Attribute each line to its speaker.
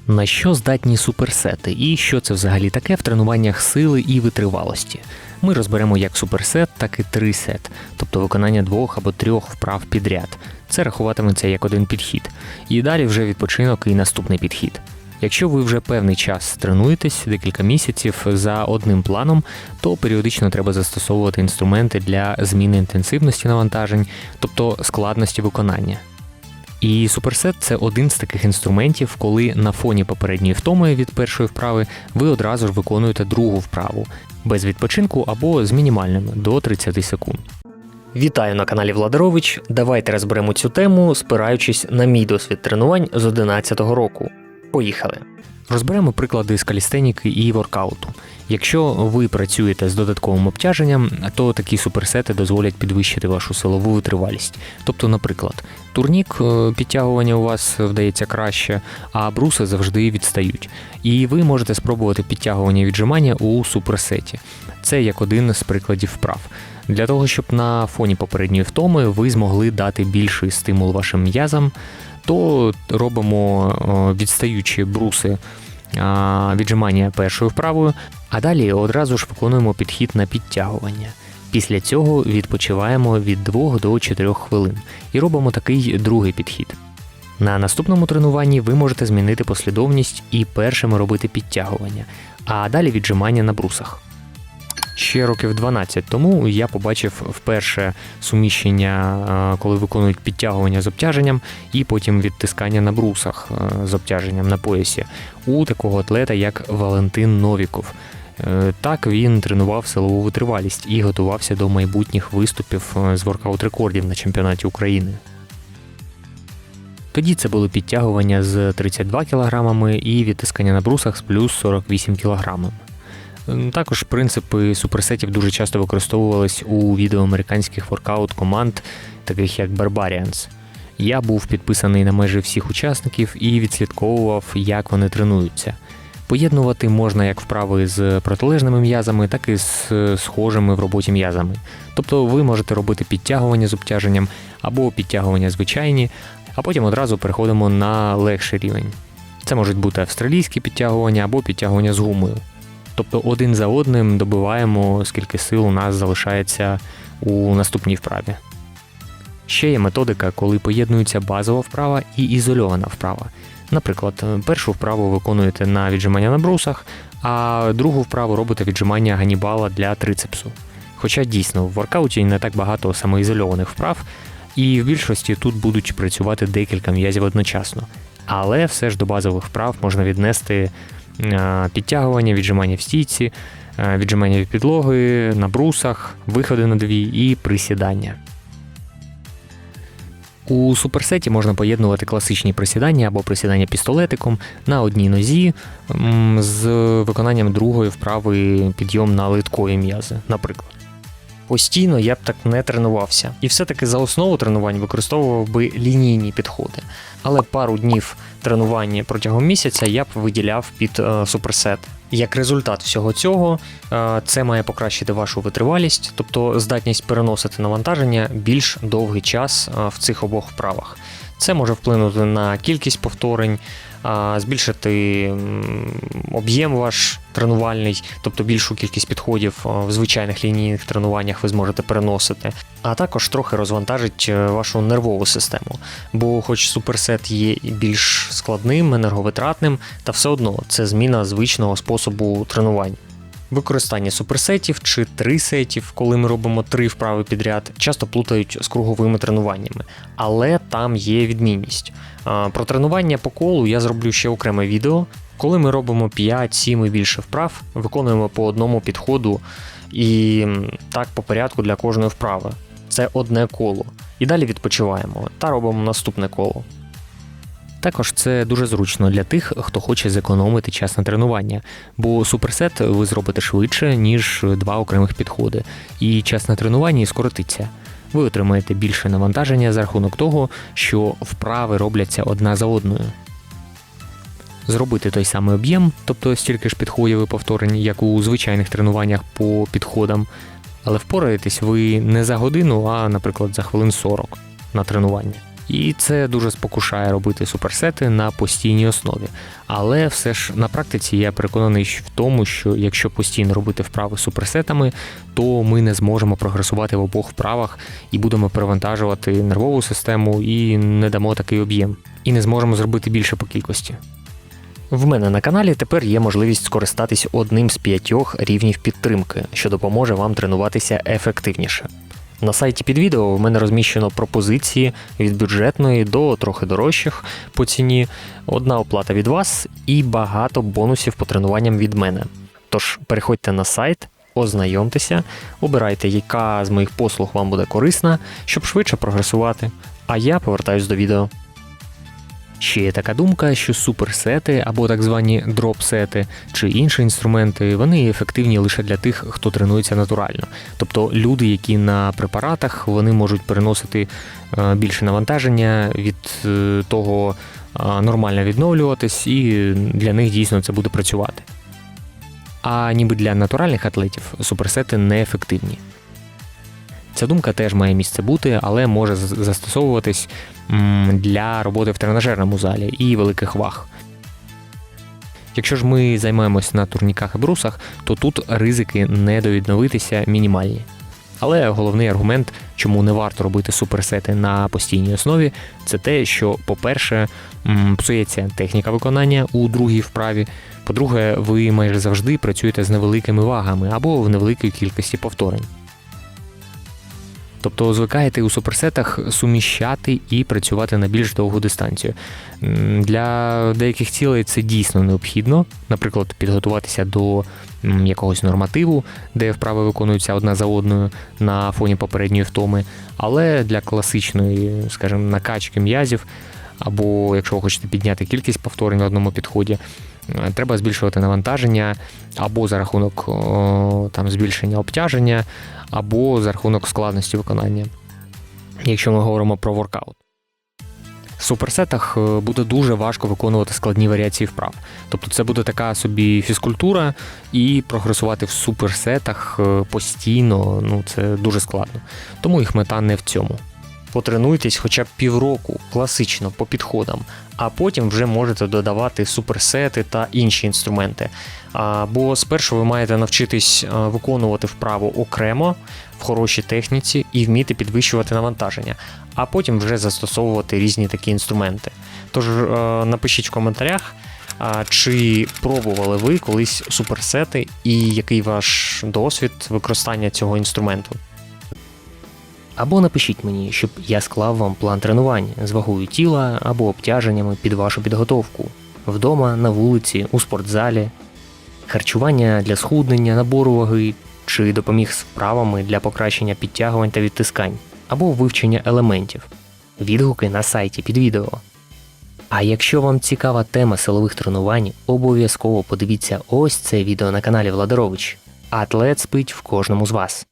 Speaker 1: На що здатні суперсети і що це взагалі таке в тренуваннях сили і витривалості? Ми розберемо як суперсет, так і трисет, тобто виконання 2 або 3 вправ підряд. Це рахуватиметься як один підхід. І далі вже відпочинок і наступний підхід. Якщо ви вже певний час тренуєтесь, декілька місяців за одним планом, то періодично треба застосовувати інструменти для зміни інтенсивності навантажень, тобто складності виконання. І суперсет – це один з таких інструментів, коли на фоні попередньої втоми від першої вправи ви одразу ж виконуєте другу вправу, без відпочинку або з мінімальним, до 30 секунд. Вітаю на каналі Владарович. Давайте розберемо цю тему, спираючись на мій досвід тренувань з 2011 року. Поїхали! Розберемо приклади з калістеніки і воркауту. Якщо ви працюєте з додатковим обтяженням, то такі суперсети дозволять підвищити вашу силову витривалість. Тобто, наприклад, турнік підтягування у вас вдається краще, а бруси завжди відстають. І ви можете спробувати підтягування і віджимання у суперсеті. Це як один з прикладів вправ. Для того, щоб на фоні попередньої втоми ви змогли дати більший стимул вашим м'язам, то робимо відстаючі бруси віджимання першою вправою, а далі одразу ж виконуємо підхід на підтягування. Після цього відпочиваємо від 2 до 4 хвилин і робимо такий другий підхід. На наступному тренуванні ви можете змінити послідовність і першими робити підтягування, а далі віджимання на брусах. Ще років 12 тому я побачив вперше суміщення, коли виконують підтягування з обтяженням і потім відтискання на брусах з обтяженням на поясі у такого атлета, як Валентин Новіков. Так він тренував силову витривалість і готувався до майбутніх виступів з воркаут-рекордів на чемпіонаті України. Тоді це були підтягування з 32 кг і відтискання на брусах з плюс 48 кг. Також принципи суперсетів дуже часто використовувались у відео американських воркаут-команд, таких як Barbarians. Я був підписаний на майже всіх учасників і відслідковував, як вони тренуються. Поєднувати можна як вправи з протилежними м'язами, так і з схожими в роботі м'язами. Тобто ви можете робити підтягування з обтяженням або підтягування звичайні, а потім одразу переходимо на легший рівень. Це можуть бути австралійські підтягування або підтягування з гумою. Тобто один за одним добиваємо, скільки сил у нас залишається у наступній вправі. Ще є методика, коли поєднується базова вправа і ізольована вправа. Наприклад, першу вправу виконуєте на віджимання на брусах, а другу вправу робите віджимання ганібала для трицепсу. Хоча дійсно в воркауті не так багато самоізольованих вправ, і в більшості тут будуть працювати декілька м'язів одночасно. Але все ж до базових вправ можна віднести підтягування, віджимання в стійці, віджимання від підлоги, на брусах, виходи на дві і присідання. У суперсеті можна поєднувати класичні присідання або присідання пістолетиком на одній нозі з виконанням другої вправи підйом на литкові м'язи, наприклад. Постійно я б так не тренувався. І все-таки за основу тренувань використовував би лінійні підходи. Але пару днів тренування протягом місяця я б виділяв під суперсет. Як результат всього цього, це має покращити вашу витривалість, тобто здатність переносити навантаження більш довгий час в цих обох вправах. Це може вплинути на кількість повторень, збільшити об'єм ваш тренувальний, тобто більшу кількість підходів в звичайних лінійних тренуваннях ви зможете переносити, а також трохи розвантажить вашу нервову систему, бо хоч суперсет є більш складним, енерговитратним, та все одно це зміна звичного способу тренувань. Використання суперсетів чи трисетів, коли ми робимо 3 вправи підряд, часто плутають з круговими тренуваннями, але там є відмінність. Про тренування по колу я зроблю ще окреме відео. Коли ми робимо 5, 7 і більше вправ, виконуємо по одному підходу і так по порядку для кожної вправи. Це одне коло. І далі відпочиваємо та робимо наступне коло. Також це дуже зручно для тих, хто хоче зекономити час на тренування, бо суперсет ви зробите швидше, ніж 2 окремих підходи, і час на тренуванні скоротиться. Ви отримаєте більше навантаження за рахунок того, що вправи робляться одна за одною. Зробити той самий об'єм, тобто стільки ж підходів і повторень, як у звичайних тренуваннях по підходам, але впораєтесь ви не за годину, а, наприклад, за хвилин 40 на тренуванні. І це дуже спокушає робити суперсети на постійній основі. Але все ж на практиці я переконаний в тому, що якщо постійно робити вправи суперсетами, то ми не зможемо прогресувати в обох вправах і будемо перевантажувати нервову систему і не дамо такий об'єм. І не зможемо зробити більше по кількості. В мене на каналі тепер є можливість скористатись одним з 5 рівнів підтримки, що допоможе вам тренуватися ефективніше. На сайті під відео в мене розміщено пропозиції від бюджетної до трохи дорожчих по ціні, одна оплата від вас і багато бонусів по тренуванням від мене. Тож переходьте на сайт, ознайомтеся, обирайте, яка з моїх послуг вам буде корисна, щоб швидше прогресувати. А я повертаюсь до відео. Ще є така думка, що суперсети або так звані дроп-сети чи інші інструменти, вони ефективні лише для тих, хто тренується натурально. Тобто люди, які на препаратах, вони можуть переносити більше навантаження, від того нормально відновлюватись, і для них дійсно це буде працювати. А ніби для натуральних атлетів суперсети неефективні. Ця думка теж має місце бути, але може застосовуватись для роботи в тренажерному залі і великих ваг. Якщо ж ми займаємось на турніках і брусах, то тут ризики недовідновитися мінімальні. Але головний аргумент, чому не варто робити суперсети на постійній основі, це те, що, по-перше, псується техніка виконання у другій вправі, по-друге, ви майже завжди працюєте з невеликими вагами або в невеликій кількості повторень. Тобто звикаєте у суперсетах суміщати і працювати на більш довгу дистанцію. Для деяких цілей це дійсно необхідно, наприклад, підготуватися до якогось нормативу, де вправи виконуються одна за одною на фоні попередньої втоми, але для класичної, скажімо, накачки м'язів, або якщо ви хочете підняти кількість повторень в одному підході, треба збільшувати навантаження або за рахунок збільшення обтяження, або за рахунок складності виконання, якщо ми говоримо про воркаут. В суперсетах буде дуже важко виконувати складні варіації вправ. Тобто це буде така собі фізкультура, і прогресувати в суперсетах постійно, це дуже складно. Тому їх мета не в цьому. Потренуйтесь хоча б півроку класично по підходам, а потім вже можете додавати суперсети та інші інструменти. Бо спершу ви маєте навчитись виконувати вправу окремо, в хорошій техніці і вміти підвищувати навантаження, а потім вже застосовувати різні такі інструменти. Тож напишіть в коментарях, чи пробували ви колись суперсети і який ваш досвід використання цього інструменту. Або напишіть мені, щоб я склав вам план тренувань з вагою тіла або обтяженнями під вашу підготовку. Вдома, на вулиці, у спортзалі. Харчування для схуднення, набору ваги, чи допоміг з вправами для покращення підтягувань та відтискань, або вивчення елементів. Відгуки на сайті під відео. А якщо вам цікава тема силових тренувань, обов'язково подивіться ось це відео на каналі Владарович. Атлет спить в кожному з вас.